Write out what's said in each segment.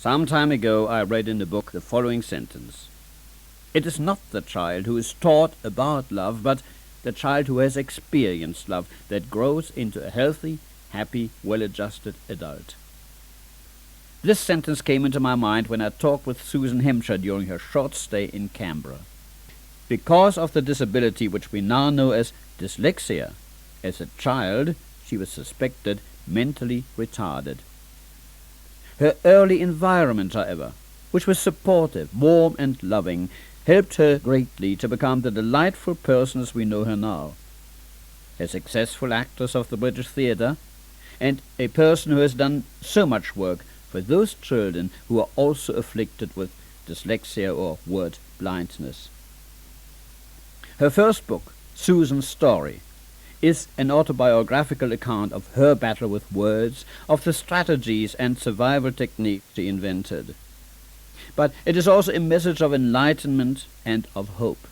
Some time ago I read in a book the following sentence. It is not the child who is taught about love, but the child who has experienced love that grows into a healthy, happy, well-adjusted adult. This sentence came into my mind when I talked with Susan Hampshire during her short stay in Canberra. Because of the disability which we now know as dyslexia, as a child she was suspected mentally retarded. Her early environment, however, which was supportive, warm and loving, helped her greatly to become the delightful person as we know her now. A successful actress of the British theatre, and a person who has done so much work for those children who are also afflicted with dyslexia or word blindness. Her first book, Susan's Story, is an autobiographical account of her battle with words, of the strategies and survival techniques she invented. But it is also a message of enlightenment and of hope.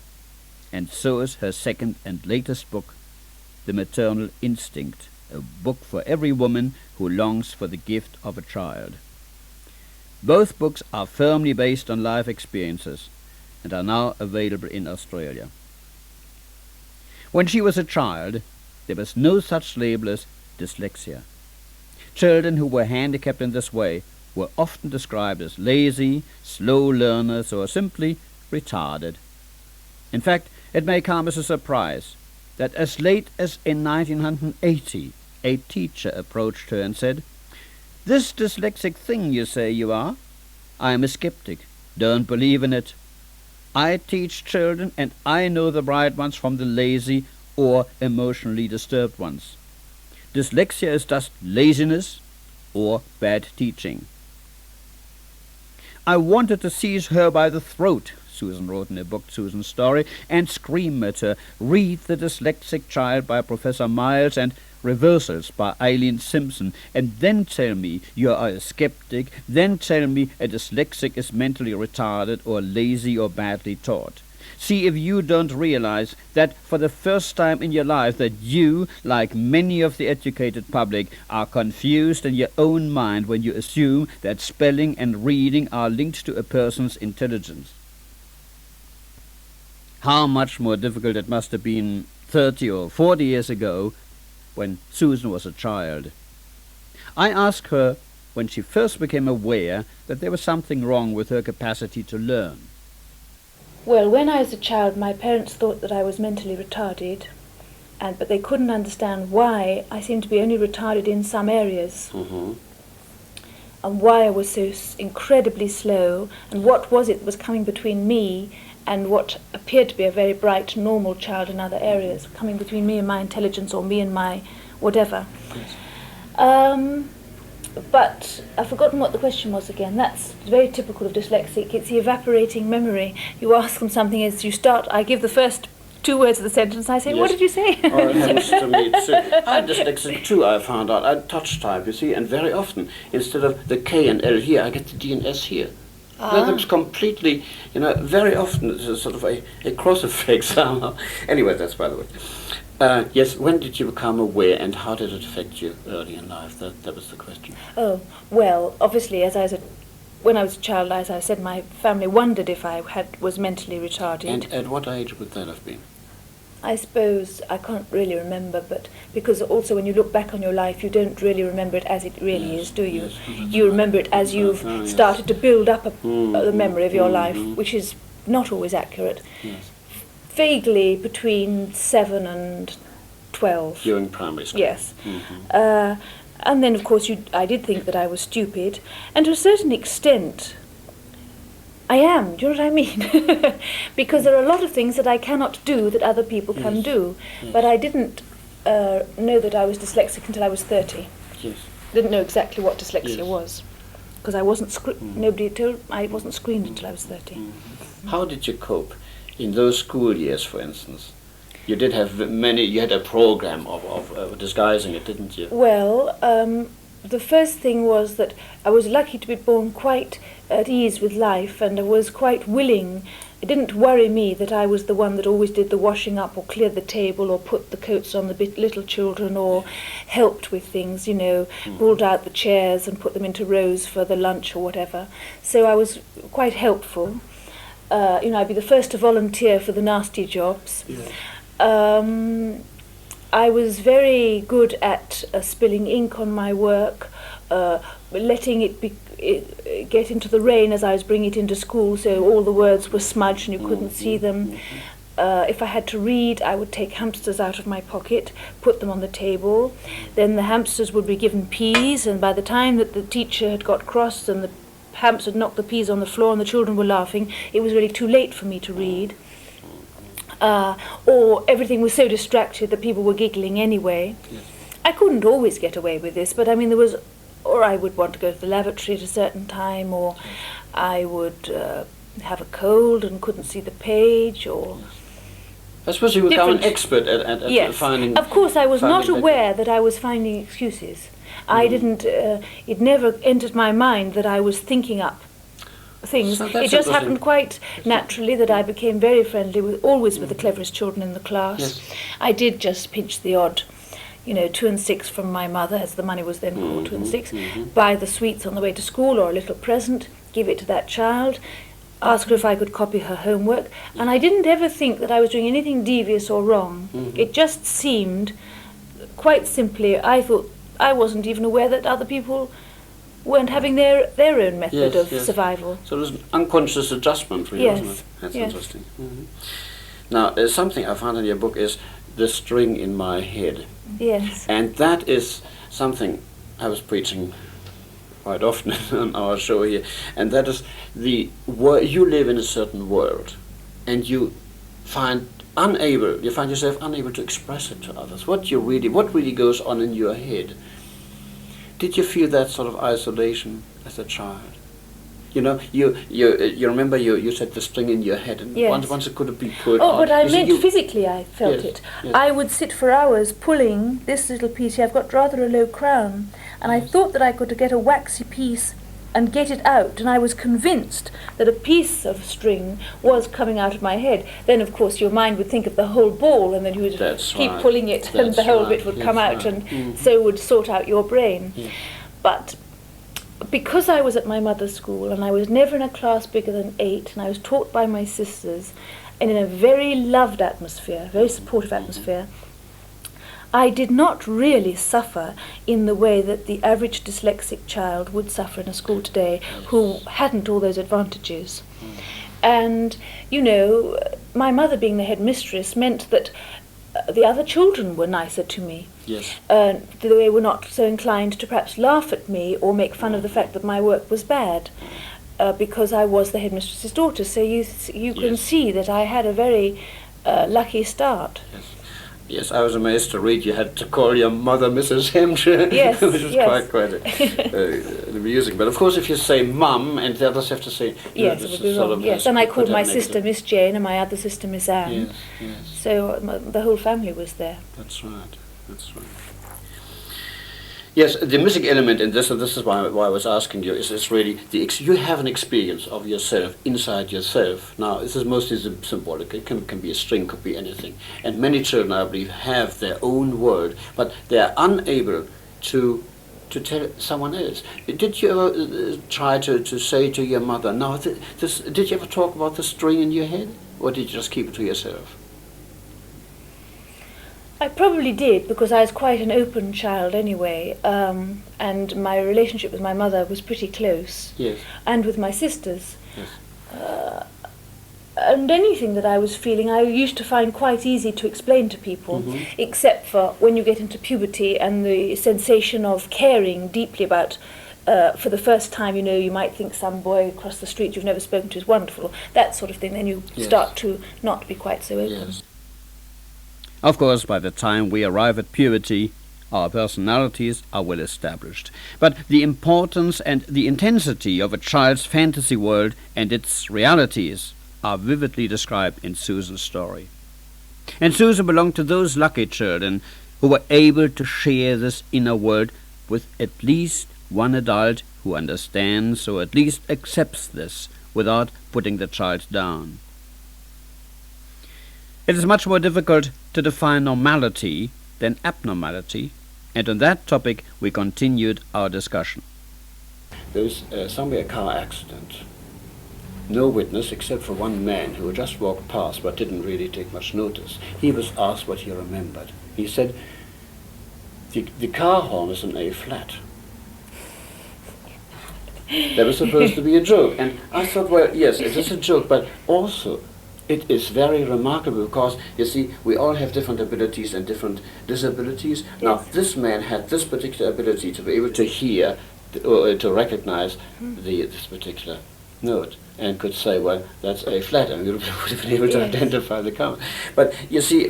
And so is her second and latest book, The Maternal Instinct, a book for every woman who longs for the gift of a child. Both books are firmly based on life experiences and are now available in Australia. When she was a child, there was no such label as dyslexia. Children who were handicapped in this way were often described as lazy, slow learners, or simply retarded. In fact, it may come as a surprise that as late as in 1980, a teacher approached her and said, "This dyslexic thing you say you are, I am a skeptic. Don't believe in it. I teach children and I know the bright ones from the lazy or emotionally disturbed ones. Dyslexia is just laziness or bad teaching." I wanted to seize her by the throat, Susan wrote in her book Susan's Story, and scream at her, "Read The Dyslexic Child by Professor Miles and Reversals by Eileen Simpson, and then tell me you are a skeptic, then tell me a dyslexic is mentally retarded or lazy or badly taught. See if you don't realize that for the first time in your life that you, like many of the educated public, are confused in your own mind when you assume that spelling and reading are linked to a person's intelligence." How much more difficult it must have been 30 or 40 years ago when Susan was a child. I asked her when she first became aware that there was something wrong with her capacity to learn. Well, when I was a child, my parents thought that I was mentally retarded, but they couldn't understand why I seemed to be only retarded in some areas, and why I was so incredibly slow, and what was it that was coming between me and what appeared to be a very bright, normal child in other areas, coming between me and my intelligence, or me and my whatever. Yes. But I've forgotten what the question was again. That's very typical of dyslexic. It's the evaporating memory. You ask them something as you start. I give the first 2 words of the sentence. I say, yes. What did you say? Oh, it happens to me too. I'm dyslexic too, I found out. I touch type, you see, and very often, instead of the K and L here, I get the D and S here. That looks completely, very often it's a sort of a cross effect somehow. Anyway, that's by the way. Yes, when did you become aware and how did it affect you early in life? That was the question. Oh, well, obviously, when I was a child, as I said, my family wondered if I was mentally retarded. And at what age would that have been? I suppose, I can't really remember, but because also when you look back on your life, you don't really remember it as it really is, do you? Yes, you remember it as you've started to build up the memory of your life, which is not always accurate. Yes. Vaguely between 7 and 12. During primary school? Yes. And then, of course, I did think that I was stupid, and to a certain extent, I am. Do you know what I mean? Because there are a lot of things that I cannot do that other people can do. Yes. But I didn't know that I was dyslexic until I was 30. Yes. Didn't know exactly what dyslexia was, because I wasn't I wasn't screened until I was 30. How did you cope in those school years, for instance? You did have you had a program of disguising it, didn't you? Well, the first thing was that I was lucky to be born quite at ease with life, and I was quite willing it didn't worry me that I was the one that always did the washing up or cleared the table or put the coats on the little children or helped with things, you know, pulled out the chairs and put them into rows for the lunch or whatever. So I was quite helpful. You know, I'd be the first to volunteer for the nasty jobs. Yeah. I was very good at spilling ink on my work, letting it get into the rain as I was bringing it into school, so all the words were smudged and you couldn't see them. If I had to read, I would take hamsters out of my pocket, put them on the table. Then the hamsters would be given peas, and by the time that the teacher had got cross and the hamster had knocked the peas on the floor and the children were laughing, it was really too late for me to read. Or everything was so distracted that people were giggling anyway. Yes. I couldn't always get away with this, but I mean, there was, or I would want to go to the lavatory at a certain time, or I would have a cold and couldn't see the page, or... I suppose you were an expert at yes. finding... Of course, I was not aware that I was finding excuses. I didn't, it never entered my mind that I was thinking up things. So it just happened quite naturally that I became very friendly, always with the cleverest children in the class. Yes. I did just pinch the odd, you know, 2 and 6 from my mother, as the money was then called, 2 and 6, buy the sweets on the way to school or a little present, give it to that child, ask her if I could copy her homework, and I didn't ever think that I was doing anything devious or wrong. It just seemed, quite simply, I thought I wasn't even aware that other people weren't having their own method of survival. So it was an unconscious adjustment for you, wasn't it? That's interesting. Now, something I found in your book is the string in my head. Yes. And that is something I was preaching quite often on our show here, and that is you live in a certain world, and you find yourself unable to express it to others. What really goes on in your head? Did you feel that sort of isolation as a child? You know, you remember you said the string in your head, and once it could be pulled out. Oh, but I meant physically I felt it. Yes. I would sit for hours pulling this little piece here. I've got rather a low crown, and I thought that I could get a waxy piece and get it out, and I was convinced that a piece of string was coming out of my head. Then, of course, your mind would think of the whole ball, and then you would keep pulling it, and the whole bit would come out, and so would sort out your brain. But because I was at my mother's school, and I was never in a class bigger than 8, and I was taught by my sisters, and in a very loved atmosphere, very supportive atmosphere, I did not really suffer in the way that the average dyslexic child would suffer in a school today, who hadn't all those advantages. And, you know, my mother being the headmistress meant that the other children were nicer to me. Yes. They were not so inclined to perhaps laugh at me or make fun of the fact that my work was bad, because I was the headmistress's daughter. So you can see that I had a very lucky start. Yes. Yes, I was amazed to read you had to call your mother Mrs. Hampshire, yes, which was quite amusing. But of course, if you say Mum, and the others have to say... Yes, it would be wrong. Yes, and I called my sister Miss Jane and my other sister Miss Anne. Yes, yes. So the whole family was there. That's right, that's right. Yes, the missing element in this, and this is why I was asking you, is really you have an experience of yourself inside yourself. Now, this is mostly symbolic. It can be a string, could be anything. And many children, I believe, have their own world, but they are unable to tell someone else. Did you ever try to say to your mother, now, did you ever talk about the string in your head, or did you just keep it to yourself? I probably did, because I was quite an open child anyway, and my relationship with my mother was pretty close. Yes. And with my sisters. Yes. And anything that I was feeling, I used to find quite easy to explain to people, except for when you get into puberty and the sensation of caring deeply about, for the first time, you know, you might think some boy across the street you've never spoken to is wonderful, that sort of thing, then you start to not be quite so open. Yes. Of course, by the time we arrive at puberty, our personalities are well established. But the importance and the intensity of a child's fantasy world and its realities are vividly described in Susan's story. And Susan belonged to those lucky children who were able to share this inner world with at least one adult who understands or at least accepts this without putting the child down. It is much more difficult to define normality than abnormality, and on that topic we continued our discussion. There was somewhere a car accident. No witness except for one man who just walked past but didn't really take much notice. He was asked what he remembered. He said, the car horn is in A flat. That was supposed to be a joke. And I thought, well, yes, it is a joke, but also it is very remarkable because, you see, we all have different abilities and different disabilities. Yes. Now, this man had this particular ability to be able to hear or to recognize this particular note and could say, well, that's A flat, and we would have been able to identify the car. But, you see,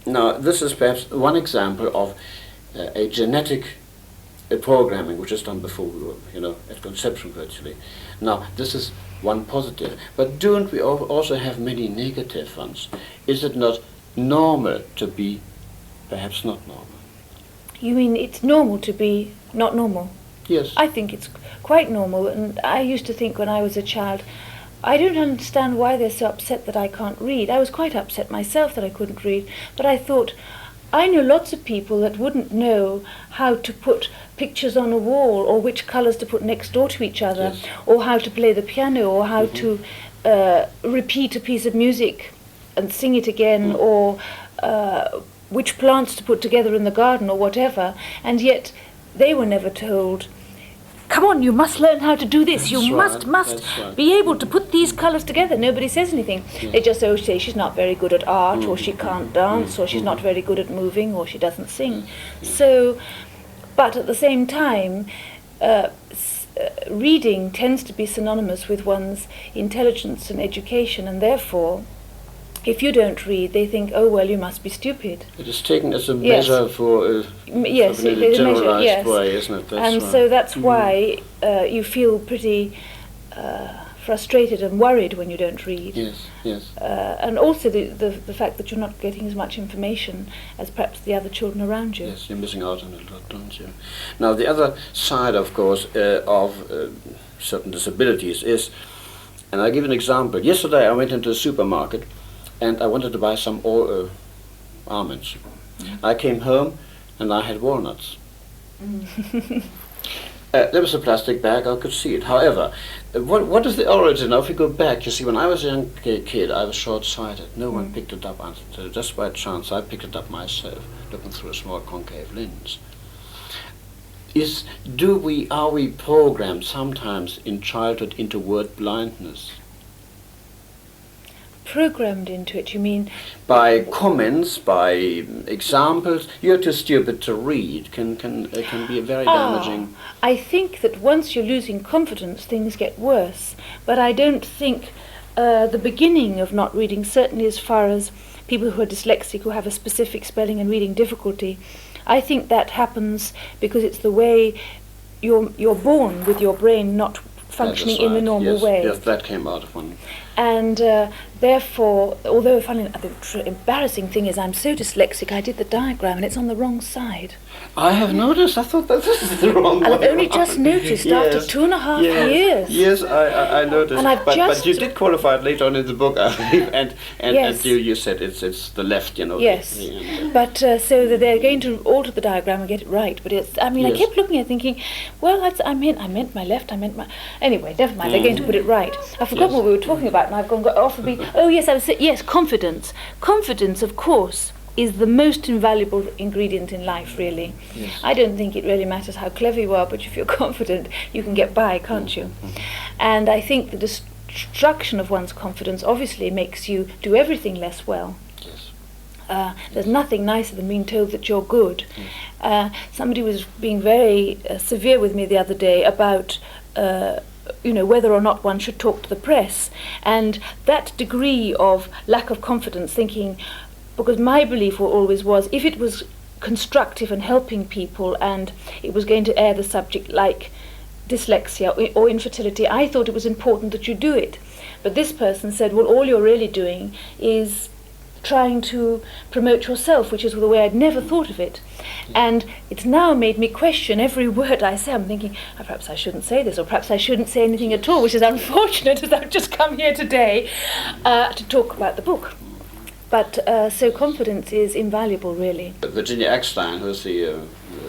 now, this is perhaps one example of a genetic programming which is done before we were, at conception virtually. Now, this is one positive, but don't we also have many negative ones? Is it not normal to be perhaps not normal? You mean it's normal to be not normal? Yes. I think it's quite normal, and I used to think when I was a child, I don't understand why they're so upset that I can't read. I was quite upset myself that I couldn't read, but I thought, I know lots of people that wouldn't know how to put pictures on a wall, or which colours to put next door to each other, yes, or how to play the piano, or how to repeat a piece of music and sing it again, or which plants to put together in the garden, or whatever, and yet they were never told, come on, you must learn how to do this. You must be able to put these colours together. Nobody says anything. Yeah. They just say she's not very good at art, or she can't dance, or she's not very good at moving, or she doesn't sing. So, but at the same time, reading tends to be synonymous with one's intelligence and education, and therefore, if you don't read, they think, oh, well, you must be stupid. It is taken as a measure for yes, in a generalized way, isn't it? So that's why you feel pretty frustrated and worried when you don't read. Yes, yes. And also the fact that you're not getting as much information as perhaps the other children around you. Yes, you're missing out on a lot, don't you? Now, the other side, of course, of certain disabilities is, and I'll give an example. Yesterday I went into a supermarket and I wanted to buy some almonds. I came home and I had walnuts. There was a plastic bag, I could see it. However, what is the origin? Now, if you go back, you see, when I was a young kid, I was short-sighted. No one picked it up until just by chance. I picked it up myself, looking through a small concave lens. Are we programmed sometimes in childhood into word blindness? Programmed into it, you mean? By comments, by examples. You're too stupid to read can be very damaging. I think that once you're losing confidence, things get worse. But I don't think the beginning of not reading, certainly as far as people who are dyslexic, who have a specific spelling and reading difficulty, I think that happens because it's the way you're born with your brain not functioning in the normal way. Yes, that came out of one. And therefore, although the embarrassing thing is I'm so dyslexic, I did the diagram and it's on the wrong side. I have noticed. I thought that this is the wrong one. I've only just noticed after 2.5 years. Yes, I noticed. And but you did qualify it later on in the book, I believe, and yes. you said it's the left, Yes, but so that they're going to alter the diagram and get it right. But it's, I yes. kept looking and thinking, well, I meant my left, Anyway, never mind. They're going to put it right. I forgot what we were talking about, and I've gone off of me. Oh yes, I was saying, yes, confidence. Confidence, of course, is the most invaluable ingredient in life, really. Yes. I don't think it really matters how clever you are, but if you're confident, you can get by, can't you? And I think the destruction of one's confidence obviously makes you do everything less well. Yes. There's nothing nicer than being told that you're good. Somebody was being very severe with me the other day about whether or not one should talk to the press, and that degree of lack of confidence, thinking, because my belief always was, if it was constructive and helping people and it was going to air the subject like dyslexia or infertility, I thought it was important that you do it. But this person said, well, all you're really doing is trying to promote yourself, which is the way I'd never thought of it. And it's now made me question every word I say. I'm thinking, perhaps I shouldn't say this, or perhaps I shouldn't say anything at all, which is unfortunate, as I've just come here today to talk about the book. But so confidence is invaluable, really. Virginia Eckstein, who's the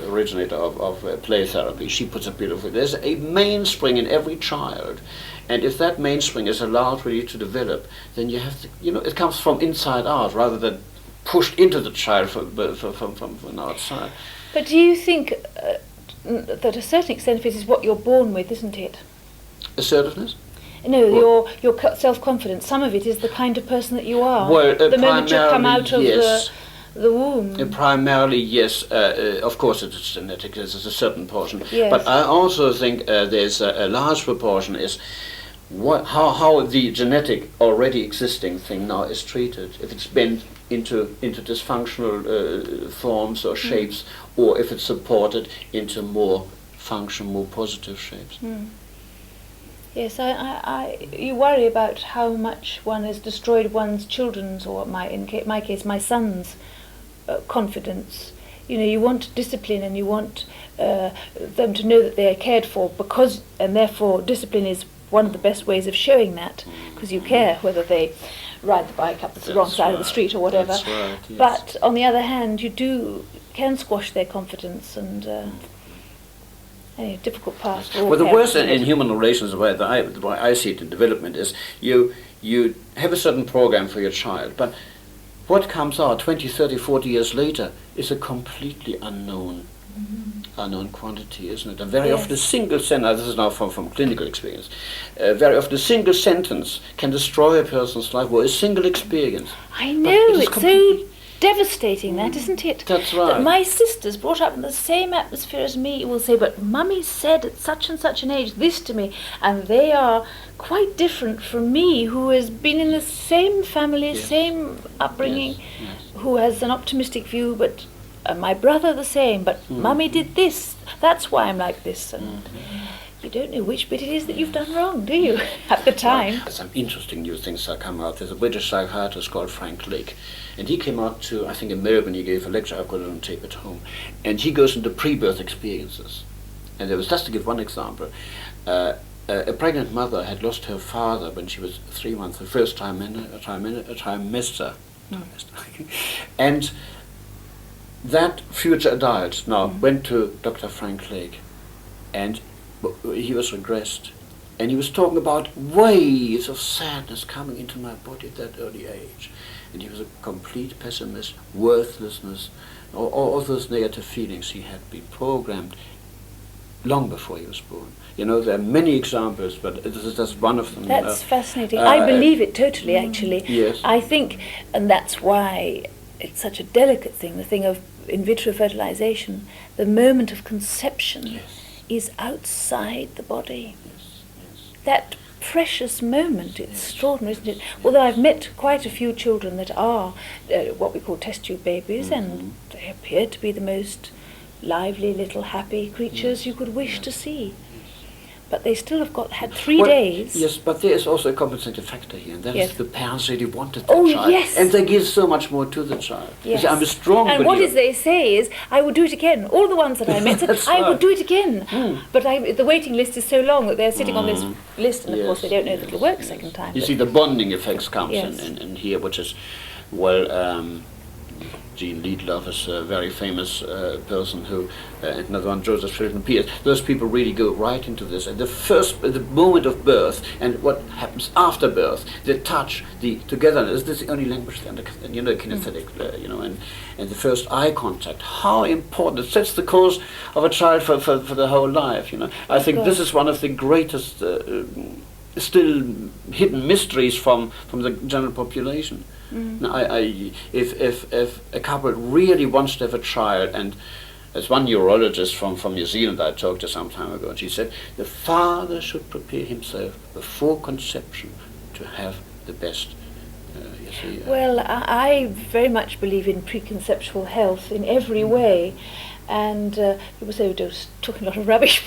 originator of play therapy, she puts it beautifully. There's a mainspring in every child, and if that mainspring is allowed really to develop, then you have to, it comes from inside out rather than pushed into the child from outside. But do you think that a certain extent of it is what you're born with, isn't it? Assertiveness? No, your self-confidence. Some of it is the kind of person that you are. Well, the moment you come out of yes. the womb. Primarily, yes. Of course, it's genetic. There's a certain portion. Yes. But I also think there's a large proportion is how the genetic already existing thing now is treated. If it's bent into dysfunctional forms or shapes, or if it's supported into more functional, more positive shapes. Yes, you worry about how much one has destroyed one's children's, or in my case, my son's confidence. You want discipline, and you want them to know that they are cared for, and therefore discipline is one of the best ways of showing that, because you care whether they ride the bike up the wrong side of the street or whatever. That's right, yes. But on the other hand, you can squash their confidence, and a difficult path for all well, the parents, worst in human relations, the way I see it in development, is you have a certain program for your child, but what comes out 20, 30, 40 years later is a completely unknown quantity, isn't it? And very often a single sentence, this is now from clinical experience, very often a single sentence can destroy a person's life, or a single experience. I know, it's so devastating, that, isn't it? That's right. That my sisters, brought up in the same atmosphere as me, will say, but Mummy said at such and such an age this to me, and they are quite different from me, who has been in the same family, same upbringing, who has an optimistic view, but my brother the same, but Mummy did this, that's why I'm like this. And you don't know which bit it is that you've done wrong, do you, at the time? Well, some interesting new things that come out. There's a British psychiatrist called Frank Lake, and he came out to, I think in Melbourne, he gave a lecture, I've got it on tape at home, and he goes into pre-birth experiences. And there was, just to give one example, a pregnant mother had lost her father when she was 3 months, the first trimester. And that future adult now went to Dr. Frank Lake, and he was regressed, and he was talking about waves of sadness coming into my body at that early age, and he was a complete pessimist, worthlessness, all those negative feelings he had been programmed long before he was born. There are many examples, but this is just one of them. That's fascinating. I believe it totally, actually. Yes. I think, and that's why it's such a delicate thing, the thing of in vitro fertilization, the moment of conception is outside the body. That precious moment, it's extraordinary, isn't it? Although I've met quite a few children that are what we call test tube babies, and they appear to be the most lively little happy creatures you could wish to see. But they still have had 3 days. Yes, but there is also a compensating factor here, and that is the parents really wanted the child. Yes. And they give so much more to the child. Yes. You see, I'm a strong and what is they say is, I would do it again. All the ones that I met said, I would do it again. But the waiting list is so long that they're sitting on this list, and of course they don't know that it'll work second time. You see, the bonding effects comes in here, which is, Jean Liedloff is a very famous person who, and another one, Joseph Chilton Pierce. Those people really go right into this. And the moment of birth, and what happens after birth, the touch, the togetherness, this is the only language they understand, kinesthetic, and the first eye contact, how important, it sets the course of a child for the whole life, I think this is one of the greatest still hidden mysteries from the general population. Now, if a couple really wants to have a child, and there's one neurologist from New Zealand I talked to some time ago, and she said the father should prepare himself before conception to have the best. Well, I very much believe in preconceptual health in every way. And people say, I was talking a lot of rubbish,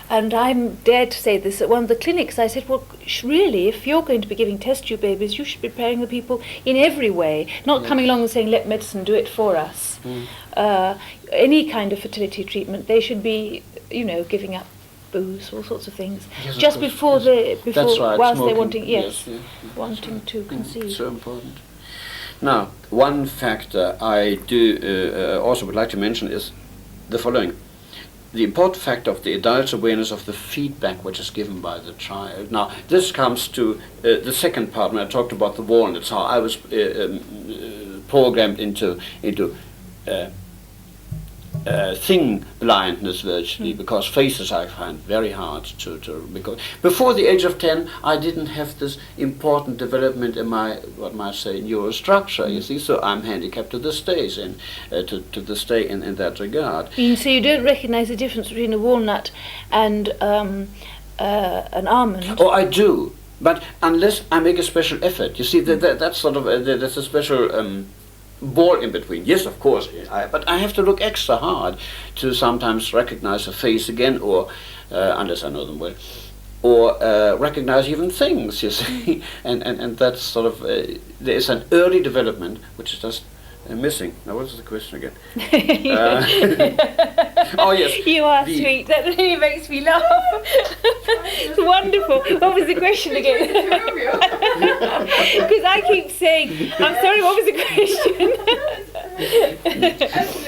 and I'm dared to say this at one of the clinics. I said, well, really, if you're going to be giving test tube babies, you should be preparing the people in every way, not coming along and saying, let medicine do it for us. Any kind of fertility treatment, they should be, giving up booze, all sorts of things, just whilst they're wanting, wanting to conceive. So important. Now, one factor I do also would like to mention is the following. The important factor of the adult's awareness of the feedback which is given by the child. Now, this comes to the second part when I talked about the walnuts, how I was programmed into thing blindness virtually, because faces I find very hard to because before the age of 10 I didn't have this important development in my, what might say, neurostructure, you see, so I'm handicapped to this day to this day in that regard. So you don't recognise the difference between a walnut and an almond? Oh, I do, but unless I make a special effort, you see, that's sort of there's a special ball in between. Yes, of course, but I have to look extra hard to sometimes recognize a face again, or unless I know them well, or recognize even things, you see. and that's sort of there is an early development which is just missing. Now, what is the question again? Oh yes, you are sweet. That really makes me laugh. It's wonderful. What was the question again? Because I keep saying, I'm sorry, what was the question?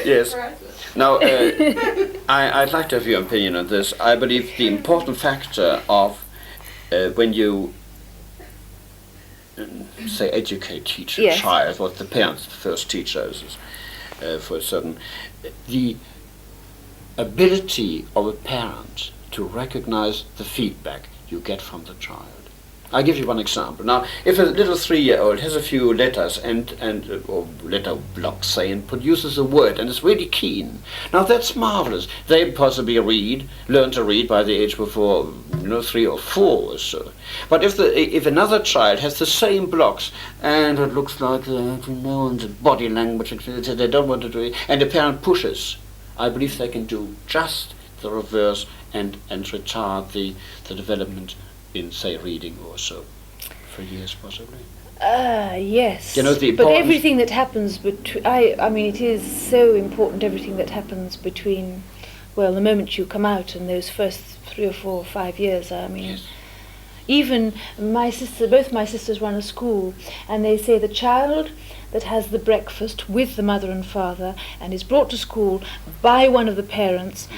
Yes. Now, I'd like to have your opinion on this. I believe the important factor of when you say educate, teach a child, what the parents, the first teachers is for a certain, the ability of a parent to recognize the feedback you get from the child. I'll give you one example. Now, if a little 3-year-old has a few letters or letter blocks, say, and produces a word and is really keen, now that's marvelous. They possibly learn to read by the age before, 3 or 4 or so. But if another child has the same blocks and it looks like and the body language, they don't want to do it, and the parent pushes, I believe they can do just the reverse and retard the development in, say, reading or so, for years possibly. Yes. But everything that happens I mean, it is so important, everything that happens between, well, the moment you come out and those first 3 or 4 or 5 years. I mean, yes. Even both my sisters run a school, and they say the child that has the breakfast with the mother and father and is brought to school by one of the parents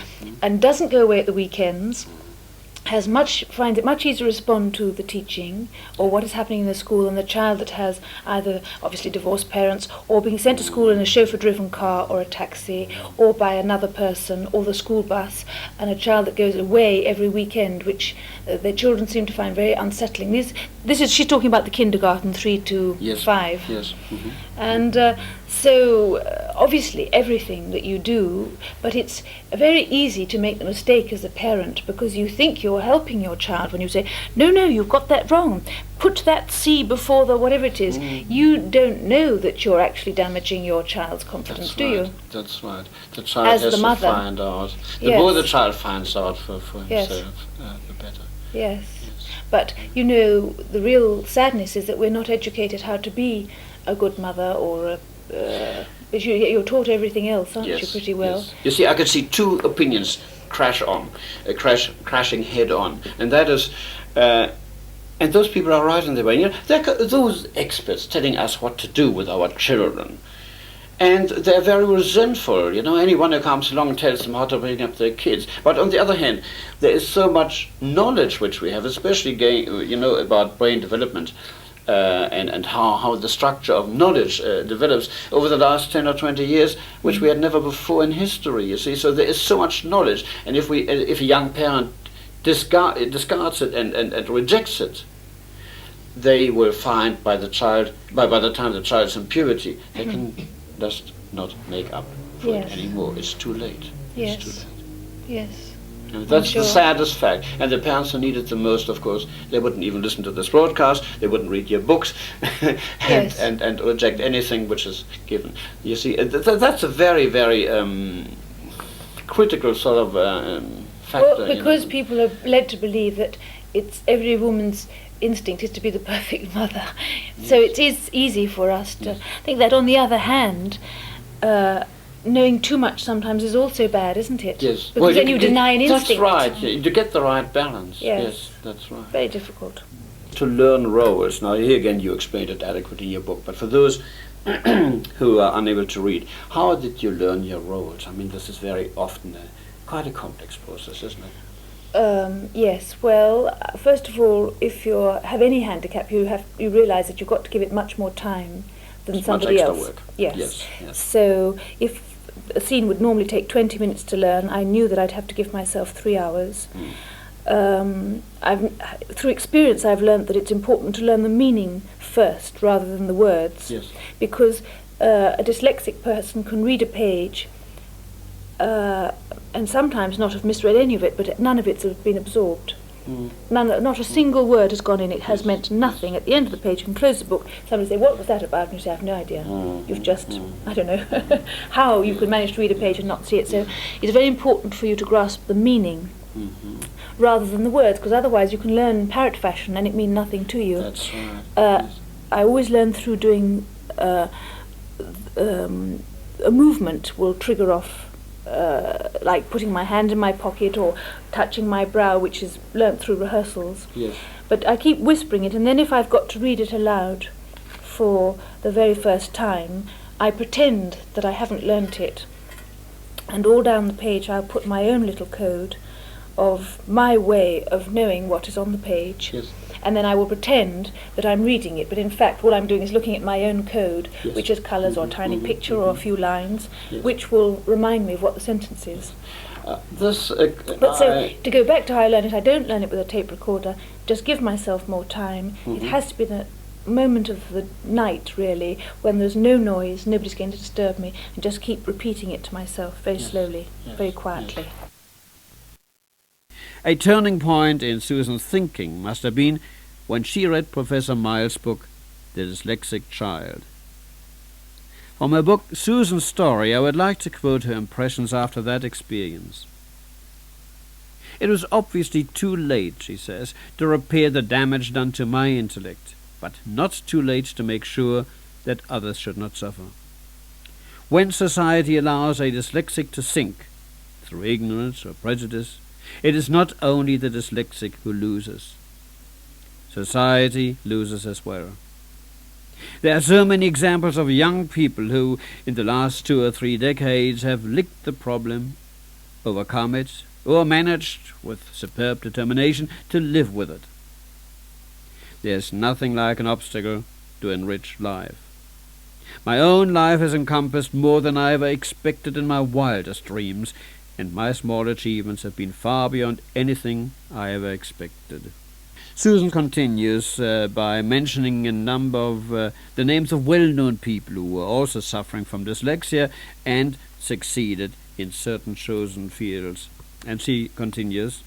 and doesn't go away at the weekends finds it much easier to respond to the teaching or what is happening in the school than the child that has either obviously divorced parents or being sent to school in a chauffeur-driven car or a taxi or by another person or the school bus, and a child that goes away every weekend, which their children seem to find very unsettling. She's talking about the kindergarten 3 to 5. Yes. Mm-hmm. And so obviously everything that you do, but it's very easy to make the mistake as a parent because you think you're helping your child when you say, no, you've got that wrong. Put that C before the whatever it is. You don't know that you're actually damaging your child's confidence, do you? That's right. The child has to find out. The more the child finds out for himself, the better. Yes. But, the real sadness is that we're not educated how to be a good mother or you're taught everything else, aren't you, pretty well? Yes. You see, I could see 2 opinions crashing head on, and that is, and those people are right in their way. They're those experts telling us what to do with our children, and they're very resentful. Anyone who comes along tells them how to bring up their kids. But on the other hand, there is so much knowledge which we have, especially about brain development. And how the structure of knowledge develops over the last 10 or 20 years, which we had never before in history, you see. So there is so much knowledge, and if a young parent discards it and rejects it, they will find by the time the child is in puberty, they can just not make up for it anymore. It's too late. Yes. It's too late. Yes. And that's the saddest fact. And the parents who need it the most, of course, they wouldn't even listen to this broadcast, they wouldn't read your books, and reject anything which is given. You see, that's a very, very critical sort of factor. Well, because people are led to believe that it's every woman's instinct is to be the perfect mother. Yes. So it is easy for us to think that. On the other hand, knowing too much sometimes is also bad, isn't it? Yes. Because then you deny an instinct. That's right. You get the right balance. Yes, that's right. Very difficult. To learn roles. Now, here again, you explained it adequately in your book. But for those who are unable to read. How did you learn your roles? I mean, this is very often quite a complex process, isn't it? Yes. Well, first of all, if you have any handicap, you realise that you've got to give it much more time than It's somebody much else. extra work. Yes. Yes. So if a scene would normally take 20 minutes to learn, I knew that I'd have to give myself 3 hours. Through experience, I've learned that it's important to learn the meaning first rather than the words. Yes. Because a dyslexic person can read a page and sometimes not have misread any of it, but none of it has been absorbed. Not a single word has gone in. It has meant nothing. At the end of the page, you can close the book. Somebody say, "What was that about?" And you say, "I have no idea." You've just, I don't know, how you could manage to read a page and not see it. So it's very important for you to grasp the meaning rather than the words, because otherwise you can learn in parrot fashion and it mean nothing to you. That's right. I always learn through doing a movement will trigger off. Like putting my hand in my pocket or touching my brow, which is learnt through rehearsals. Yes. But I keep whispering it, and then if I've got to read it aloud for the very first time, I pretend that I haven't learnt it. And all down the page I'll put my own little code of my way of knowing what is on the page. Yes. And then I will pretend that I'm reading it, but in fact what I'm doing is looking at my own code, Yes. which is colours or a tiny picture or a few lines, Yes. which will remind me of what the sentence is. But so, to go back to how I learn it, I don't learn it with a tape recorder, just give myself more time. It has to be the moment of the night, really, when there's no noise, nobody's going to disturb me, and just keep repeating it to myself very slowly, very quietly. A turning point in Susan's thinking must have been when she read Professor Miles' book, The Dyslexic Child. From her book, Susan's Story, I would like to quote her impressions after that experience. It was obviously too late, she says, to repair the damage done to my intellect, but not too late to make sure that others should not suffer. When society allows a dyslexic to sink, through ignorance or prejudice, it is not only the dyslexic who loses. Society loses as well. There are so many examples of young people who, in the last 2 or 3 decades, have licked the problem, overcome it, or managed, with superb determination, to live with it. There's nothing like an obstacle to enrich life. My own life has encompassed more than I ever expected in my wildest dreams, and my small achievements have been far beyond anything I ever expected. Susan continues by mentioning a number of the names of well-known people who were also suffering from dyslexia and succeeded in certain chosen fields. And she continues,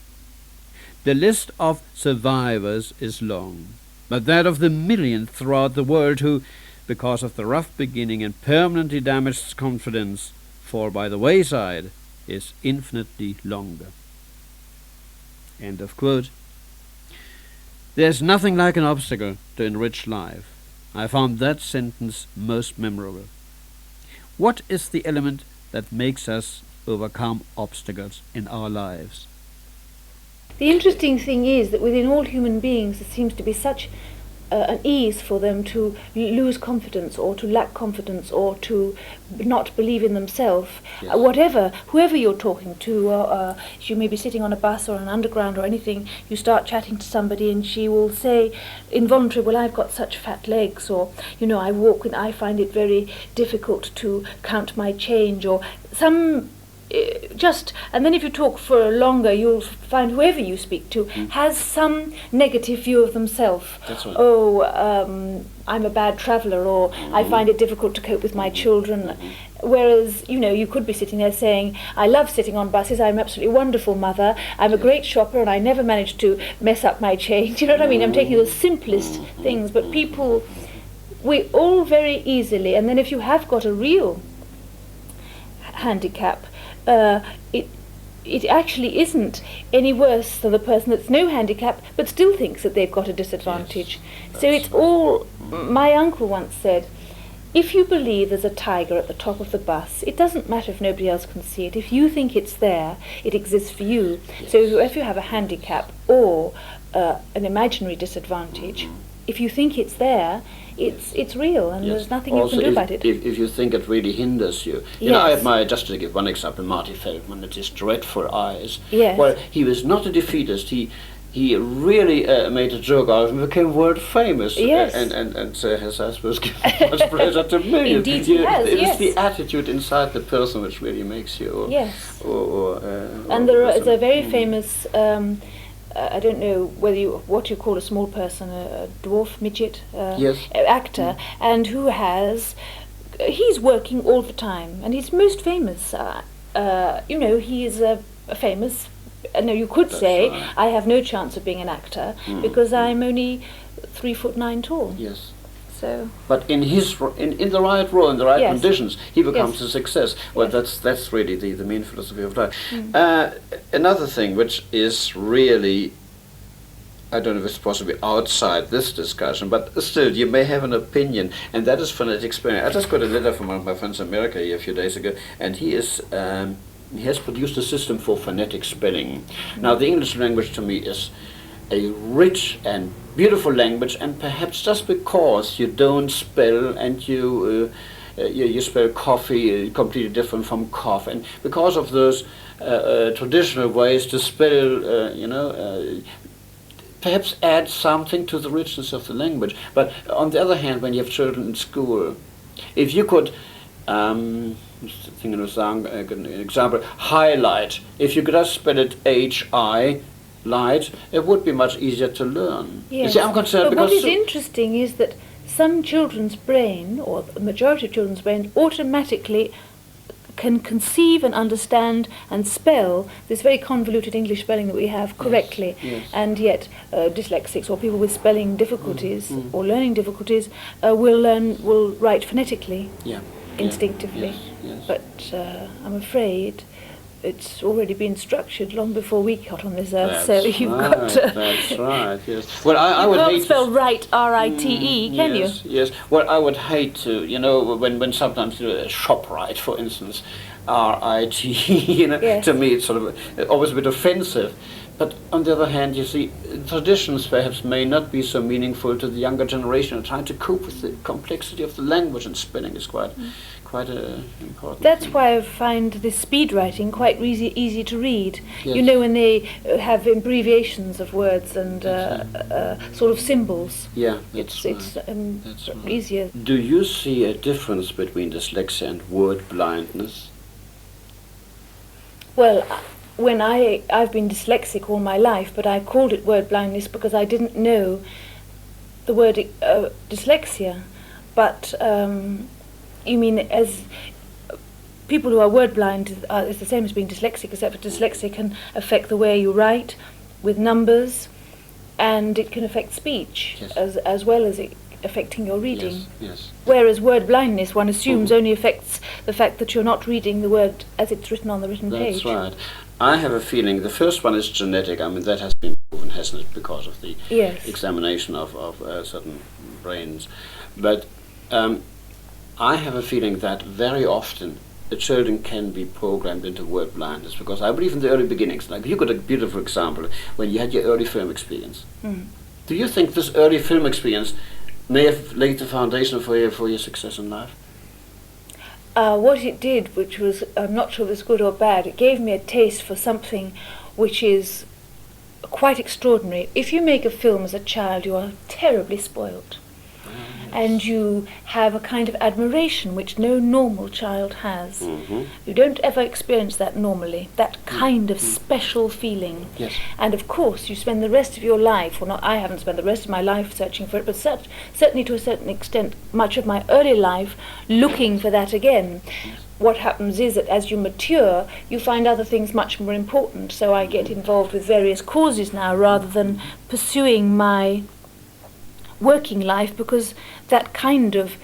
"The list of survivors is long, but that of the millions throughout the world who, because of the rough beginning and permanently damaged confidence, fall by the wayside is infinitely longer." End of quote. There's nothing like an obstacle to enrich life. I found that sentence most memorable. What is the element that makes us overcome obstacles in our lives? The interesting thing is that within all human beings there seems to be such an ease for them to lose confidence or to lack confidence or to not believe in themselves. Yes. Whoever you're talking to, you may be sitting on a bus or an underground or anything, you start chatting to somebody and she will say involuntarily, "Well, I've got such fat legs," or, "I walk and I find it very difficult to count my change," or some and then if you talk for longer, you'll find whoever you speak to has some negative view of themselves. That's right. Oh, I'm a bad traveller, or I find it difficult to cope with my children. Whereas, you could be sitting there saying, "I love sitting on buses, I'm an absolutely wonderful mother, I'm a great shopper and I never manage to mess up my change." You know what I mean? I'm taking the simplest things, but people, we all very easily, and then if you have got a real handicap, it actually isn't any worse than the person that's no handicap but still thinks that they've got a disadvantage. Yes, So it's all, my uncle once said, if you believe there's a tiger at the top of the bus, it doesn't matter if nobody else can see it. If you think it's there, it exists for you. Yes. So if you have a handicap or an imaginary disadvantage, if you think it's there, it's real, and Yes. there's nothing Also, you can do about it. If you think it really hinders you. You know, I admire, just to give one example, Marty Feldman, with his dreadful eyes. Yes. Well, he was not a defeatist. He really made a joke out of it and became world famous. Yes. And his husband given much pleasure to me. Indeed he has, It yes. is the attitude inside the person which really makes you. Yes. And There's a very famous, I don't know what you call a small person, a dwarf, midget, Yes. actor, and who he's working all the time, and he's most famous. He is a famous. No, you could say right. I have no chance of being an actor because I'm only 3'9" tall. Yes. So. But in the right role, in the right Yes. conditions, he becomes Yes. a success. Well, Yes. that's really the main philosophy of life. Another thing which is really, I don't know if it's possibly outside this discussion, but still you may have an opinion, and that is phonetic experience. I just got a letter from one of my friends in America here a few days ago, and he has produced a system for phonetic spelling. Now, the English language to me is a rich and beautiful language, and perhaps just because you don't spell and you spell coffee completely different from cough, and because of those traditional ways to spell, perhaps add something to the richness of the language. But on the other hand, when you have children in school, if you could, an example, highlight, if you could just spell it H-I, light, it would be much easier to learn. Yes. You see, I'm concerned but because... what is interesting is that some children's brain, or the majority of children's brain, automatically can conceive and understand and spell this very convoluted English spelling that we have correctly. Yes. And yet dyslexics or people with spelling difficulties or learning difficulties will write phonetically, instinctively. Yes. But I'm afraid it's already been structured long before we got on this earth, so you've got to... That's right, yes. Well, I would hate can't spell right, R-I-T-E, can you? Yes. Well, I would hate to, when sometimes you do a ShopRite, for instance, R-I-T-E, Yes. to me it's sort of always a bit offensive. But on the other hand, you see, traditions perhaps may not be so meaningful to the younger generation, and trying to cope with the complexity of the language, and spelling is quite important. That's thing. why I find this speed writing quite easy to read. Yes. You know, when they have abbreviations of words and sort of symbols. Yeah, It's that's right. easier. Do you see a difference between dyslexia and word blindness? Well, when I've been dyslexic all my life, but I called it word blindness because I didn't know the word dyslexia. But you mean as people who are word blind is the same as being dyslexic, except that dyslexia can affect the way you write with numbers, and it can affect speech as well as affecting your reading. Yes. Whereas word blindness, one assumes, only affects the fact that you're not reading the word as it's written on the written page. That's right. I have a feeling the first one is genetic. I mean, that has been proven, hasn't it, because of the examination of certain brains. But I have a feeling that very often the children can be programmed into word blindness, because I believe in the early beginnings, like you got a beautiful example when you had your early film experience. Do you think this early film experience may have laid the foundation for your success in life? What it did, which was, I'm not sure if it's good or bad, it gave me a taste for something which is quite extraordinary. If you make a film as a child, you are terribly spoilt. And you have a kind of admiration which no normal child has. You don't ever experience that normally, that kind of special feeling. Yes. And of course you spend the rest of your life, well, not, I haven't spent the rest of my life searching for it, but certainly to a certain extent, much of my early life looking for that again. What happens is that as you mature, you find other things much more important. So I get involved with various causes now rather than pursuing my working life, because that kind of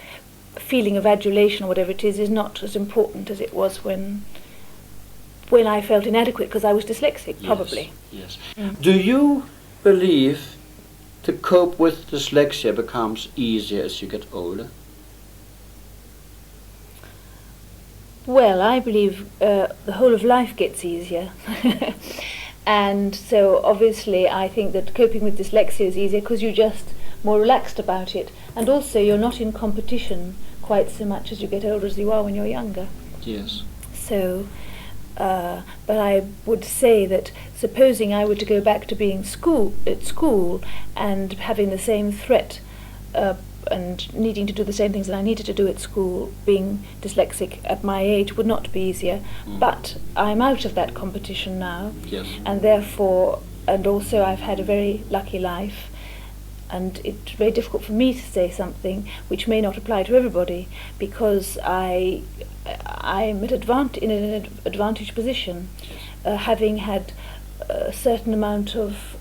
feeling of adulation or whatever it is not as important as it was when I felt inadequate because I was dyslexic, probably. Yes. Do you believe to cope with dyslexia becomes easier as you get older? Well, I believe the whole of life gets easier. And so obviously I think that coping with dyslexia is easier because you just more relaxed about it. And also you're not in competition quite so much as you get older as you are when you're younger. Yes. So, but I would say that supposing I were to go back to being at school and having the same threat and needing to do the same things that I needed to do at school, being dyslexic at my age would not be easier. But I'm out of that competition now. Yes. And therefore, and also I've had a very lucky life, and it's very difficult for me to say something which may not apply to everybody, because I'm in an advantaged position, having had a certain amount of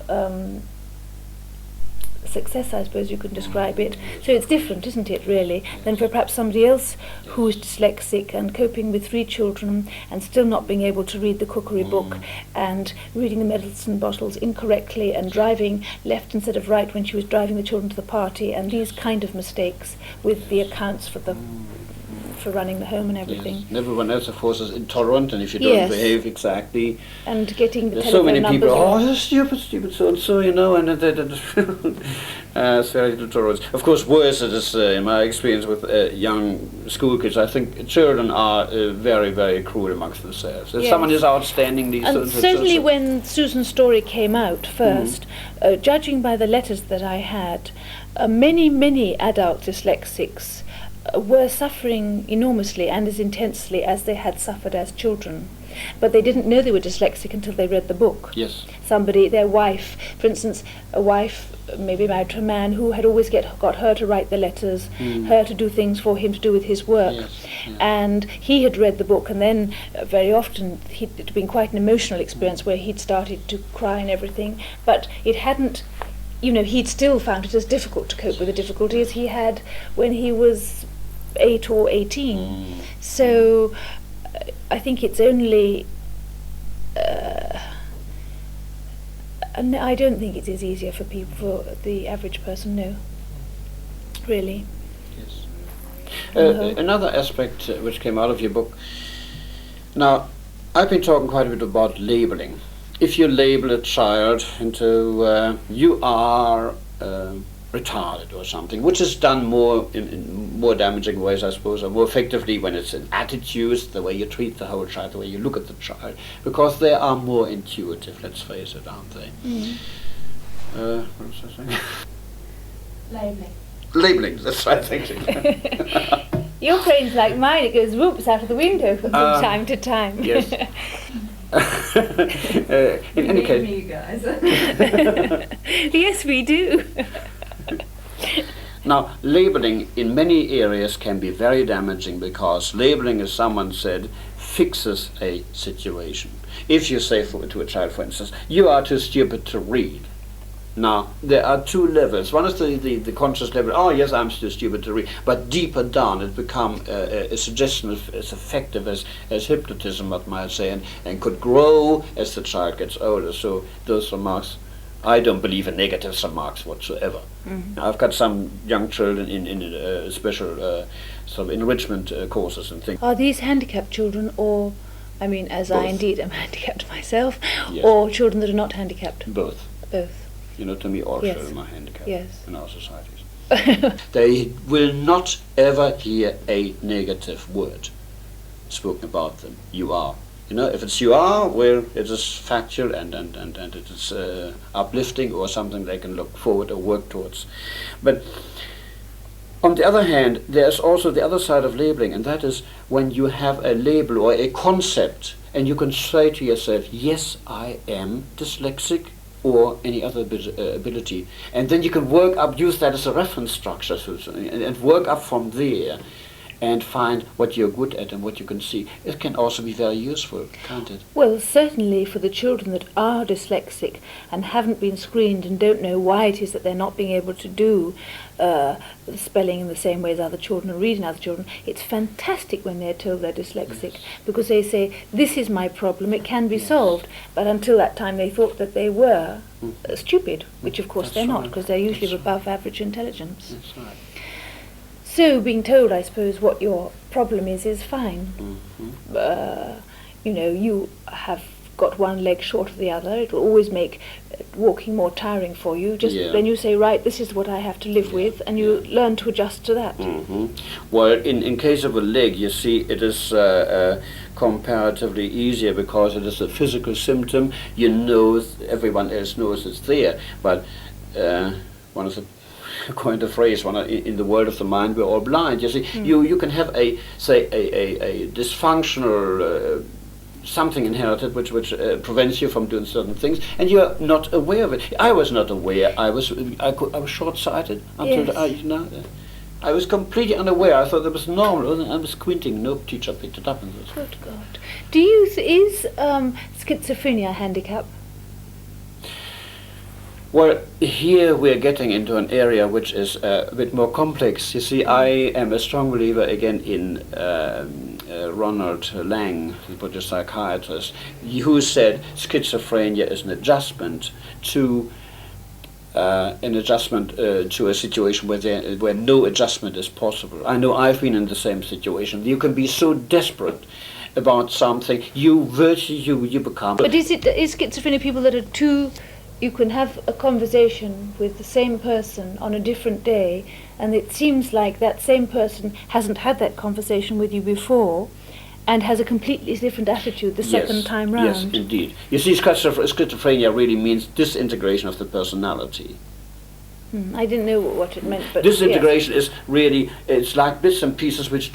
success, I suppose you could describe it. So it's different, isn't it, really, than for perhaps somebody else who is dyslexic and coping with 3 children and still not being able to read the cookery book and reading the medicine bottles incorrectly and driving left instead of right when she was driving the children to the party, and these kind of mistakes with the accounts for running the home and everything. Yes. And everyone else, of course, is intolerant, and if you don't behave exactly, and getting the there's so many telephone people. numbers Oh, that's stupid, so and so, you know, and it's very little tolerance. Of course, worse it is in my experience with young school kids. I think children are very, very cruel amongst themselves. If someone is outstanding, these and certainly when Susan's story came out first, judging by the letters that I had, many adult dyslexics were suffering enormously and as intensely as they had suffered as children. But they didn't know they were dyslexic until they read the book. Yes. Somebody, their wife, for instance, a wife maybe married to a man who had always got her to write the letters, her to do things for him to do with his work. Yes. Yeah. And he had read the book, and then very often it had been quite an emotional experience where he'd started to cry and everything, but it hadn't, you know, he'd still found it as difficult to cope with the difficulty as he had when he was 8 or 18. So I think it's only and I don't think it is easier for people, for the average person, no, really. Yes. Another aspect which came out of your book, now I've been talking quite a bit about labeling. If you label a child into you are retarded or something, which is done more in more damaging ways, I suppose, or more effectively when it's in attitudes, the way you treat the whole child, the way you look at the child, because they are more intuitive, let's face it, aren't they? What was I saying? Labeling. Labeling, that's right, thank you. Your brain's like mine, it goes whoops out of the window from time to time. Yes. In any case, you guys. Yes, we do. now, labeling in many areas can be very damaging, because labeling, as someone said, fixes a situation. If you say to a child, for instance, you are too stupid to read. Now, there are 2 levels. One is the conscious level, oh yes, I'm too stupid to read, but deeper down it becomes a suggestion as effective as hypnotism, one might say, and could grow as the child gets older. So those remarks, I don't believe in negative remarks whatsoever. I've got some young children in special sort of enrichment courses and things. Are these handicapped children, or, I mean, as Both. I indeed am handicapped myself, Yes. or children that are not handicapped? Both. Both. You know, to me, all Yes. children are handicapped Yes. in our societies. They will not ever hear a negative word spoken about them. You are. You know, if it's you are, well, it is factual and it is uplifting, or something they can look forward or work towards. But on the other hand, there's also the other side of labeling, and that is when you have a label or a concept, and you can say to yourself, yes, I am dyslexic, or any other ability, and then you can work up, use that as a reference structure, Susan, and work up from there and find what you're good at and what you can see. It can also be very useful, can't it? Well, certainly for the children that are dyslexic and haven't been screened and don't know why it is that they're not being able to do spelling in the same way as other children and reading other children, it's fantastic when they're told they're dyslexic, because they say, this is my problem, it can be solved. But until that time they thought that they were stupid, which of course they're not, because they're usually of above average intelligence. That's right. So being told, I suppose, what your problem is fine. You know, you have got one leg short of the other. It will always make walking more tiring for you. Just then you say, right, this is what I have to live with, and you learn to adjust to that. Well, in case of a leg, you see, it is comparatively easier because it is a physical symptom. You know, everyone else knows it's there. But one of the coined the phrase, in the world of the mind, we're all blind. You see, you can have a dysfunctional something inherited which prevents you from doing certain things, and you're not aware of it. I was not aware. I was short-sighted until I was completely unaware. I thought that was normal. I was squinting. No teacher picked it up. And good God. Do you is schizophrenia a handicap? Well, here we're getting into an area which is a bit more complex. You see, I am a strong believer again in Ronald Lang, the British psychiatrist, who said schizophrenia is an adjustment to a situation where no adjustment is possible. I know I've been in the same situation. You can be so desperate about something, you become. But is schizophrenia people that are too? You can have a conversation with the same person on a different day, and it seems like that same person hasn't had that conversation with you before and has a completely different attitude the second time round. Yes, indeed. You see, schizophrenia really means disintegration of the personality. I didn't know what it meant, but disintegration is really, it's like bits and pieces which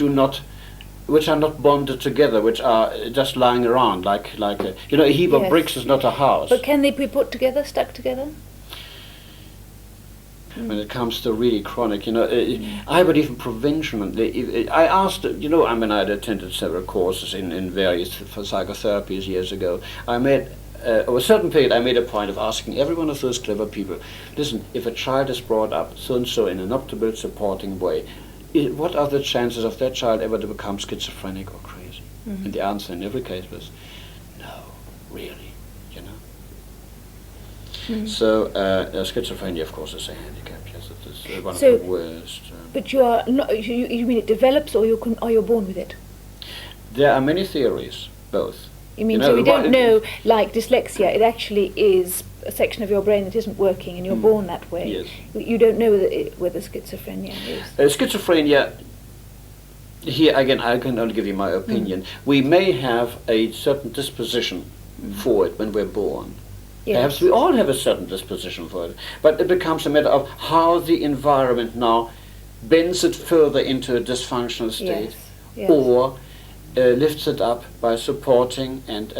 are not bonded together, which are just lying around, like a heap of bricks is not a house. But can they be put together, stuck together? When it comes to really chronic, I believe in prevention. I asked, I mean, I had attended several courses in various psychotherapies years ago. I made, over a certain period, I made a point of asking every one of those clever people, listen, if a child is brought up so-and-so in an optimal, supporting way, what are the chances of that child ever to become schizophrenic or crazy? And the answer in every case was, no, really, So schizophrenia, of course, is a handicap. Yes, it is one of the worst. But you are not. You mean it develops, or you're born with it? There are many theories, both. You mean so we don't know, like dyslexia, it actually is a section of your brain that isn't working, and you're born that way. Yes. You don't know whether schizophrenia is. Schizophrenia. Here again, I can only give you my opinion. We may have a certain disposition for it when we're born. Yes. Perhaps we all have a certain disposition for it, but it becomes a matter of how the environment now bends it further into a dysfunctional state, or lifts it up by supporting, and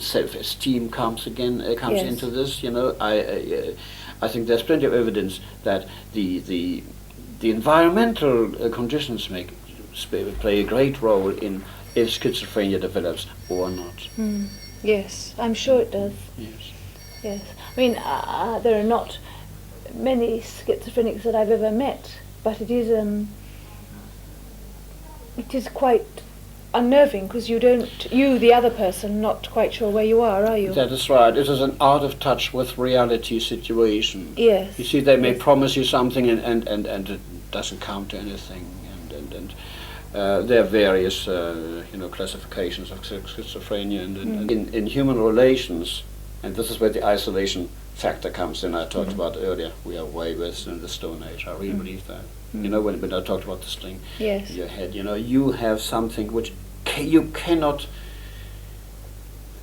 self-esteem comes into this. I think there's plenty of evidence that the environmental conditions play a great role in if schizophrenia develops or not. Yes, I'm sure it does. Yes. I mean, there are not many schizophrenics that I've ever met, but it is quite unnerving, because you, the other person, not quite sure where you are you? That is right. It is an out of touch with reality situation. Yes. You see, they may promise you something and it doesn't come to anything, and there are various classifications of schizophrenia, and in human relations, and this is where the isolation factor comes in. I talked about earlier. We are way worse than the Stone Age. I really believe that. When I talked about the sling in your head, you have something which you cannot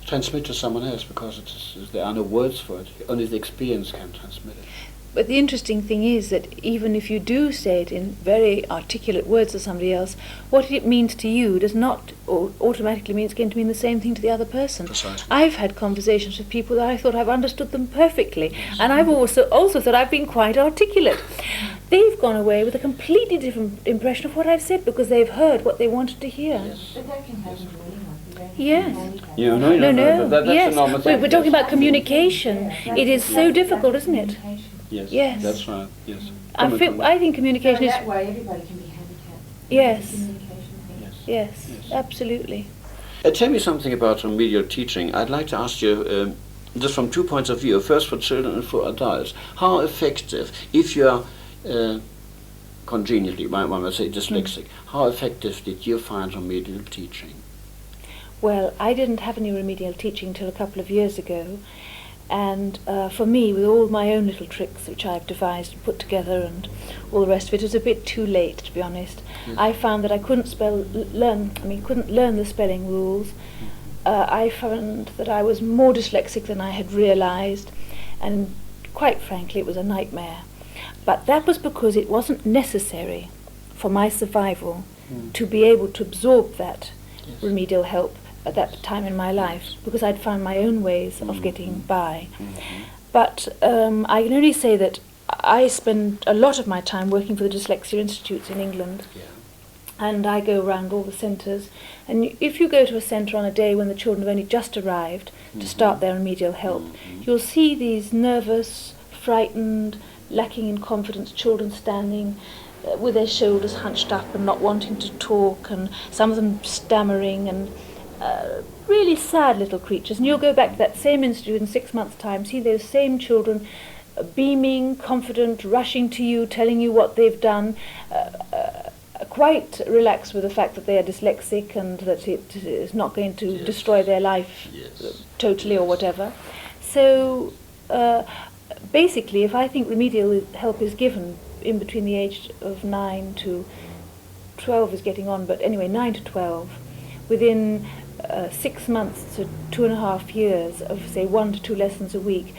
transmit to someone else because there are no words for it. Only the experience can transmit it. But the interesting thing is that even if you do say it in very articulate words to somebody else, what it means to you does not automatically mean it's going to mean the same thing to the other person. Precisely. I've had conversations with people that I thought I've understood them perfectly, and I've also thought I've been quite articulate. They've gone away with a completely different impression of what I've said because they've heard what they wanted to hear. Yes. But that can happen to anyone. Yes. That's a normal thing. We're talking about communication. It is so difficult, isn't it? Yes, yes. That's right. Yes. I think communication is. That way, everybody can be handicapped. Yes. Communication thing. Yes. Absolutely. Tell me something about remedial teaching. I'd like to ask you, just from 2 points of view, first for children and for adults, how effective, if you are congenially, one would say dyslexic, how effective did you find remedial teaching? Well, I didn't have any remedial teaching till a couple of years ago, and for me, with all my own little tricks which I've devised and put together and all the rest of it, was a bit too late, to be honest. Yes. I found that I couldn't couldn't learn the spelling rules. I found that I was more dyslexic than I had realised, and quite frankly, it was a nightmare. But that was because it wasn't necessary for my survival to be able to absorb that Yes. remedial help at that time in my life, because I'd found my own ways of getting by. But I can only say that I spend a lot of my time working for the Dyslexia Institutes in England, Yeah. and I go around all the centres. And if you go to a centre on a day when the children have only just arrived to start their remedial help, you'll see these nervous, frightened, lacking in confidence children standing with their shoulders hunched up and not wanting to talk, and some of them stammering, and really sad little creatures. And you'll go back to that same institute in 6 months' time, see those same children beaming, confident, rushing to you, telling you what they've done, quite relaxed with the fact that they are dyslexic and that it is not going to Yes. destroy their life Yes. totally or whatever. So basically, if I think remedial help is given in between the age of 9 to 12 is getting on, but anyway, 9 to 12, within 6 months to 2.5 years of, say, 1 to 2 lessons a week,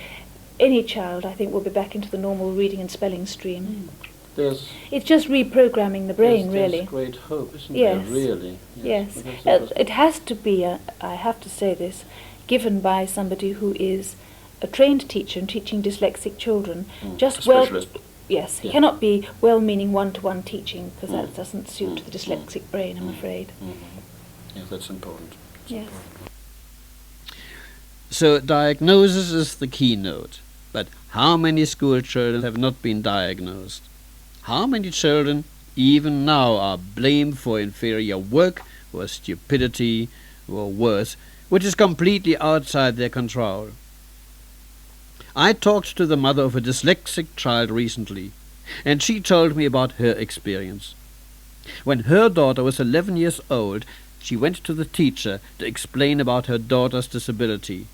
any child, I think, will be back into the normal reading and spelling stream. There's It's just reprogramming the brain, there's really. great hope, isn't Yes. there? Really. Yes. Well, that's interesting. It has to be, I have to say this, given by somebody who is a trained teacher and teaching dyslexic children. Just A well, specialist. yes, he Yeah. cannot be well-meaning one-to-one teaching, because that Mm. doesn't suit the dyslexic brain, I'm afraid. Yes, that's important. Yes. So diagnosis is the keynote. But how many school children have not been diagnosed? How many children, even now, are blamed for inferior work or stupidity or worse, which is completely outside their control? I talked to the mother of a dyslexic child recently, and she told me about her experience. When her daughter was 11 years old, she went to the teacher to explain about her daughter's disability.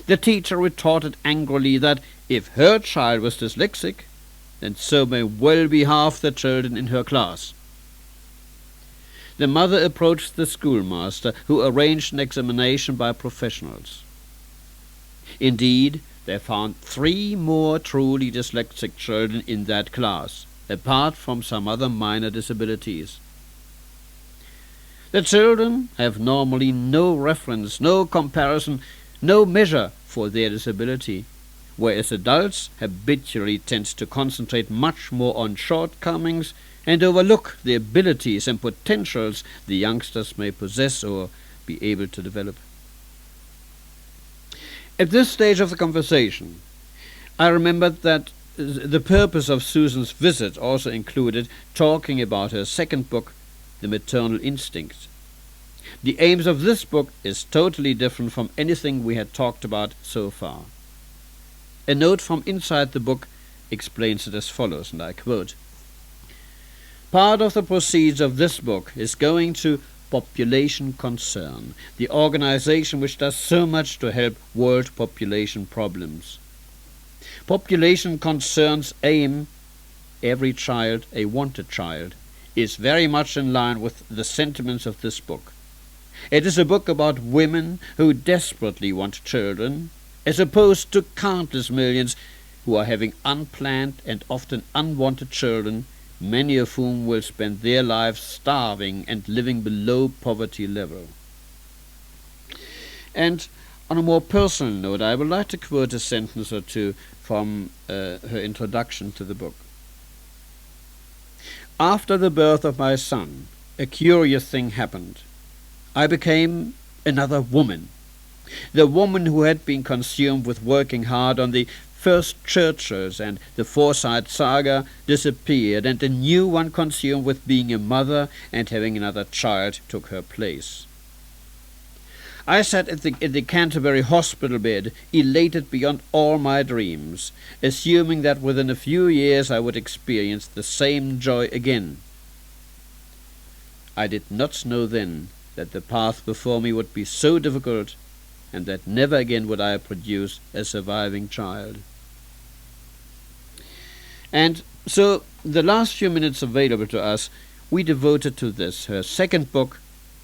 The teacher retorted angrily that if her child was dyslexic, then so may well be half the children in her class. The mother approached the schoolmaster, who arranged an examination by professionals. Indeed, they found 3 more truly dyslexic children in that class, apart from some other minor disabilities. The children have normally no reference, no comparison, no measure for their disability, whereas adults habitually tend to concentrate much more on shortcomings and overlook the abilities and potentials the youngsters may possess or be able to develop. At this stage of the conversation, I remembered that the purpose of Susan's visit also included talking about her second book, The Maternal Instinct. The aims of this book is totally different from anything we had talked about so far. A note from inside the book explains it as follows, and I quote, "Part of the proceeds of this book is going to Population Concern, the organization which does so much to help world population problems. Population Concern's aim, every child a wanted child, is very much in line with the sentiments of this book. It is a book about women who desperately want children, as opposed to countless millions who are having unplanned and often unwanted children, many of whom will spend their lives starving and living below poverty level." And on a more personal note, I would like to quote a sentence or two from her introduction to the book. "After the birth of my son, a curious thing happened. I became another woman. The woman who had been consumed with working hard on the first Churchills and the Forsyte saga disappeared, and a new one consumed with being a mother and having another child took her place. I sat at the Canterbury hospital bed, elated beyond all my dreams, assuming that within a few years I would experience the same joy again. I did not know then that the path before me would be so difficult, and that never again would I produce a surviving child. And so the last few minutes available to us we devoted to this, her second book,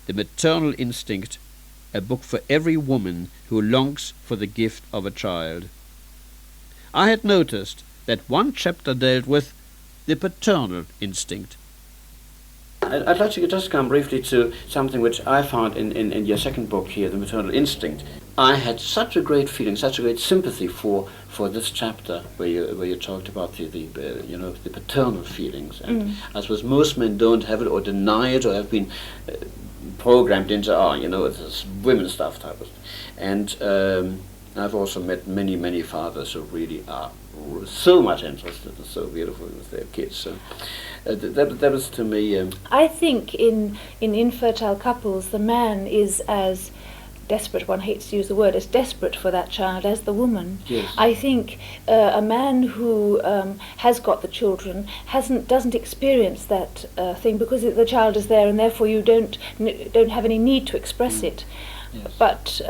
The Maternal Instinct, a book for every woman who longs for the gift of a child. I had noticed that one chapter dealt with the paternal instinct. I'd like to just come briefly to something which I found in your second book here, The Maternal Instinct. I had such a great feeling, such a great sympathy for this chapter where you talked about the paternal feelings, and I suppose most men don't have it or deny it or have been programmed into it's women's stuff type of thing. And I've also met many fathers who really are so much interested and so beautiful with their kids. So that was to me. I think in infertile couples, the man is as desperate, one hates to use the word, as desperate for that child as the woman. Yes. I think a man who has got the children doesn't experience that thing because the child is there, and therefore you don't have any need to express it. Yes. But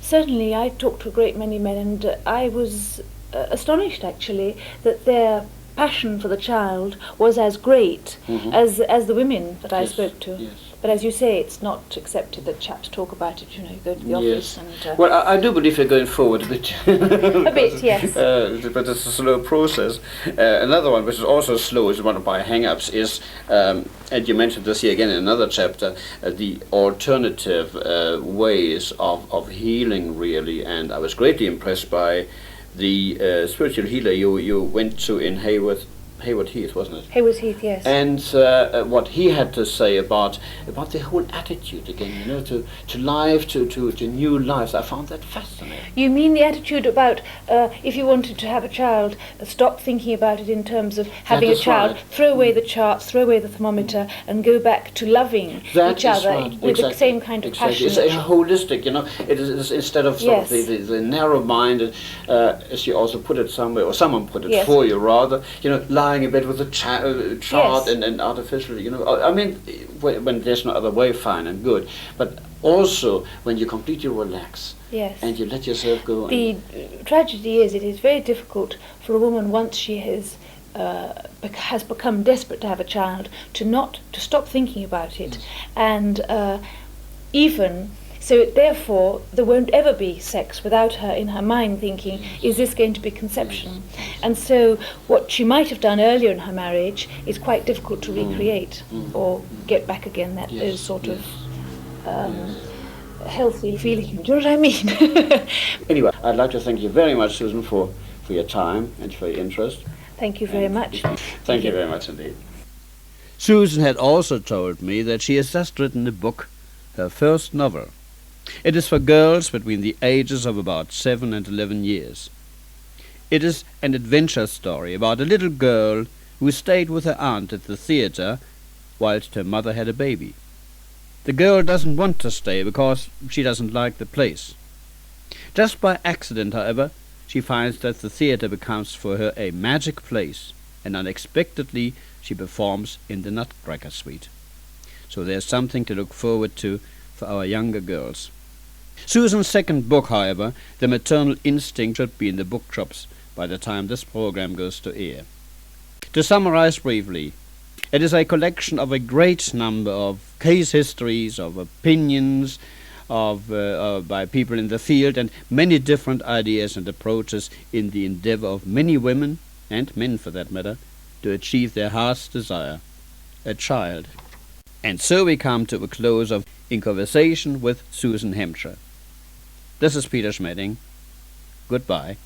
certainly I talked to a great many men, and I was astonished actually that their passion for the child was as great as the women that I spoke to. Yes. But as you say, it's not accepted that chaps talk about it. You go to the office and... Well, I do believe you're going forward a bit. A bit, yes. But it's a slow process. Another one, which is also slow, is one of my hang-ups, is, and you mentioned this here again in another chapter, the alternative ways of healing, really. And I was greatly impressed by the spiritual healer you went to in Hayward Heath, wasn't it? Hayward Heath, yes. And what he had to say about the whole attitude again, to life, to new lives. I found that fascinating. You mean the attitude about if you wanted to have a child, stop thinking about it in terms of having a child, right. throw away the charts, throw away the thermometer, and go back to loving each other right. with the same kind of passion. It's holistic, It is instead of sort of the narrow-minded, as you also put it somewhere, or someone put it for you rather, lying in bed with a chart and artificial, I mean, when there's no other way, fine and good, but also when you completely relax and you let yourself go. The tragedy is, it is very difficult for a woman once she has become desperate to have a child to stop thinking about it, and even so, therefore, there won't ever be sex without her in her mind thinking, is this going to be conception? And so what she might have done earlier in her marriage is quite difficult to recreate or get back again, those sort of healthy feeling. Do you know what I mean? Anyway, I'd like to thank you very much, Susan, for your time and for your interest. Thank you very much. Thank you very much indeed. Susan had also told me that she has just written a book, her first novel. It is for girls between the ages of about 7 and 11 years. It is an adventure story about a little girl who stayed with her aunt at the theatre whilst her mother had a baby. The girl doesn't want to stay because she doesn't like the place. Just by accident, however, she finds that the theatre becomes for her a magic place, and unexpectedly she performs in the Nutcracker Suite. So there's something to look forward to for our younger girls. Susan's second book, however, The Maternal Instinct, should be in the bookshops by the time this program goes to air. To summarize briefly, it is a collection of a great number of case histories, of opinions, by people in the field, and many different ideas and approaches in the endeavor of many women, and men for that matter, to achieve their heart's desire, a child. And so we come to a close of In Conversation with Susan Hampshire. This is Peter Schmedding. Goodbye.